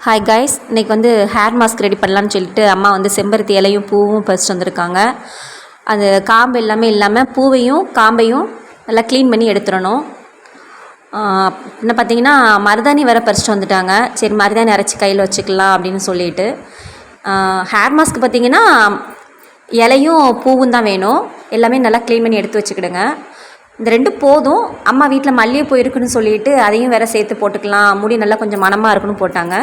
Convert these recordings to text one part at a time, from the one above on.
Hi guys, இன்றைக்கி வந்து hair mask ready பண்ணலான்னு சொல்லிட்டு அம்மா வந்து செம்பருத்தி இலையும் பூவும் பறிச்சுட்டு வந்திருக்காங்க. அது காம்பு எல்லாமே இல்லாமல் பூவையும் காம்பையும் நல்லா க்ளீன் பண்ணி எடுத்துடணும். இன்னும் பார்த்தீங்கன்னா மருதாணி வேறு பறிச்சுட்டு வந்துட்டாங்க. சரி, மருதாணி அரைச்சி கையில் வச்சுக்கலாம் அப்படின்னு சொல்லிட்டு. ஹேர் மாஸ்க் பார்த்திங்கன்னா இலையும் பூவும் தான் வேணும். எல்லாமே நல்லா க்ளீன் பண்ணி எடுத்து வச்சுக்கிடுங்க. இந்த ரெண்டும் போதும். அம்மா வீட்டில் மல்லிகைப்பூ இருக்குன்னு சொல்லிட்டு அதையும் வேறு சேர்த்து போட்டுக்கலாம், முடி நல்லா கொஞ்சம் மணமாக இருக்குன்னு போட்டாங்க.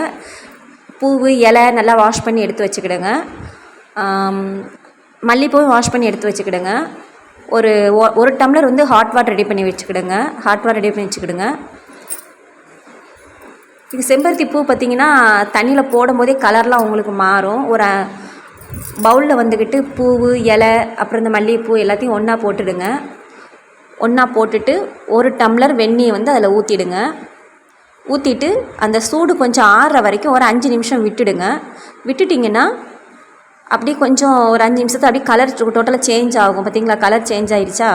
பூவு இலை நல்லா வாஷ் பண்ணி எடுத்து வச்சுக்கிடுங்க. மல்லிகைப்பூவும் வாஷ் பண்ணி எடுத்து வச்சுக்கிடுங்க. ஒரு டம்ளர் வந்து ஹாட் வாட்டர் ரெடி பண்ணி வச்சுக்கிடுங்க. இது செம்பருத்தி பூ பார்த்திங்கன்னா தண்ணியில் போடும்போதே கலர்லாம் உங்களுக்கு மாறும். ஒரு பவுலில் வந்துக்கிட்டு பூவு இலை அப்புறம் இந்த மல்லிகைப்பூ எல்லாத்தையும் ஒன்றா போட்டுடுங்க. ஒன்றா போட்டுட்டு ஒரு டம்ளர் வெந்நியை வந்து அதில் ஊற்றிடுங்க. ஊற்றிட்டு அந்த சூடு கொஞ்சம் ஆறுற வரைக்கும் ஒரு 5 நிமிஷம் விட்டுட்டிங்கன்னா அப்படியே கொஞ்சம் ஒரு 5 நிமிஷத்தை அப்படியே கலர் டோட்டலாக சேஞ்ச் ஆகும். பார்த்திங்களா, கலர் சேஞ்ச் ஆகிடுச்சா?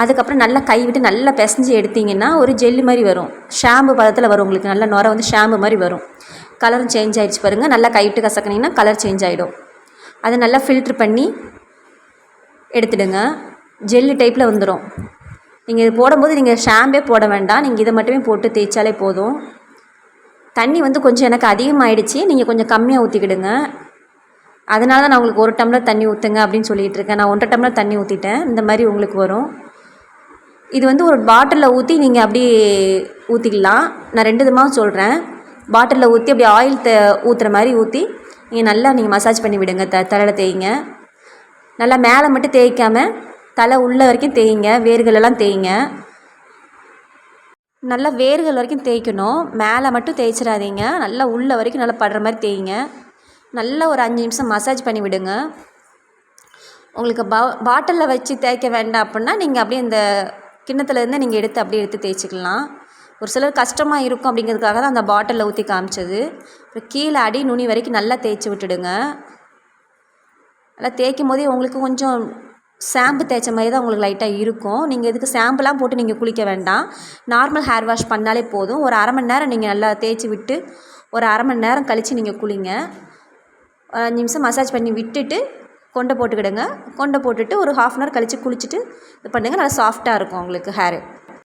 அதுக்கப்புறம் நல்லா கை விட்டு நல்லா பிசைஞ்சு எடுத்திங்கன்னா ஒரு ஜெல்லு மாதிரி வரும். ஷாம்பு பதத்தில் வரும். உங்களுக்கு நல்லா நுரை வந்து ஷாம்பு மாதிரி வரும். கலரும் சேஞ்ச் ஆகிடுச்சு பாருங்கள். நல்லா கை விட்டு கசக்கினீங்கன்னா கலர் சேஞ்ச் ஆகிடும். அதை நல்லா ஃபில்ட்ரு பண்ணி எடுத்துடுங்க. ஜெல்லு டைப்பில் வந்துடும். நீங்கள் இது போடும்போது நீங்கள் ஷாம்பே போட வேண்டாம். நீங்கள் இதை மட்டுமே போட்டு தேய்ச்சாலே போதும். தண்ணி வந்து கொஞ்சம் எனக்கு அதிகமாகிடுச்சு. நீங்கள் கொஞ்சம் கம்மியாக ஊற்றிக்கிடுங்க. அதனால தான் நான் உங்களுக்கு 1 டம்ளர் தண்ணி ஊற்றுங்க அப்படின்னு சொல்லிகிட்டு இருக்கேன். நான் 1.5 டம்ளர் தண்ணி ஊற்றிட்டேன். இந்த மாதிரி உங்களுக்கு வரும். இது வந்து ஒரு பாட்டிலில் ஊற்றி நீங்கள் அப்படி ஊற்றிக்கலாம். நான் 2 விதமாக சொல்கிறேன். பாட்டிலில் ஊற்றி அப்படி ஆயில் ஊற்றுற மாதிரி ஊற்றி நீங்கள் மசாஜ் பண்ணி விடுங்க. தலையில் தேய்ங்க. நல்லா மேலே மட்டும் தேய்க்காமல் தலை உள்ள வரைக்கும் தேய்ங்க. வேர்களெல்லாம் தேய்ங்க. நல்லா வேர்கள் வரைக்கும் தேய்க்கணும். மேலே மட்டும் தேய்ச்சிடாதீங்க. நல்லா உள்ள வரைக்கும் நல்லா படுற மாதிரி தேய்ங்க. நல்லா ஒரு 5 நிமிஷம் மசாஜ் பண்ணி விடுங்க. உங்களுக்கு பாட்டிலில் வச்சு தேய்க்க வேண்டாம் அப்படின்னா நீங்கள் அப்படியே இந்த கிண்ணத்துலேருந்து நீங்கள் எடுத்து தேய்ச்சிக்கலாம். ஒரு சிலர் கஷ்டமாக இருக்கும் அப்படிங்கிறதுக்காக தான் அந்த பாட்டிலில் ஊற்றி காமிச்சது. அப்புறம் கீழே அடி நுனி வரைக்கும் நல்லா தேய்ச்சி விட்டுடுங்க. நல்லா தேய்க்கும் போதே உங்களுக்கு கொஞ்சம் ஷாம்பு தேய்ச்ச மாதிரி தான் உங்களுக்கு லைட்டாக இருக்கும். நீங்கள் இதுக்கு ஷாம்புலாம் போட்டு நீங்கள் குளிக்க வேண்டாம். நார்மல் ஹேர் வாஷ் பண்ணாலே போதும். ஒரு 1/2 மணி நேரம் நீங்கள் நல்லா தேய்ச்சி விட்டு ஒரு 1/2 மணி நேரம் கழித்து நீங்கள் குளிங்க. 5 நிமிஷம் மசாஜ் பண்ணி விட்டுட்டு கொண்டை போட்டுக்கிடுங்க. கொண்டை போட்டுட்டு ஒரு 1/2 அன் ஹவர் கழித்து குளிச்சுட்டு இது பண்ணுங்கள். நல்லா சாஃப்டாக இருக்கும் உங்களுக்கு ஹேரு.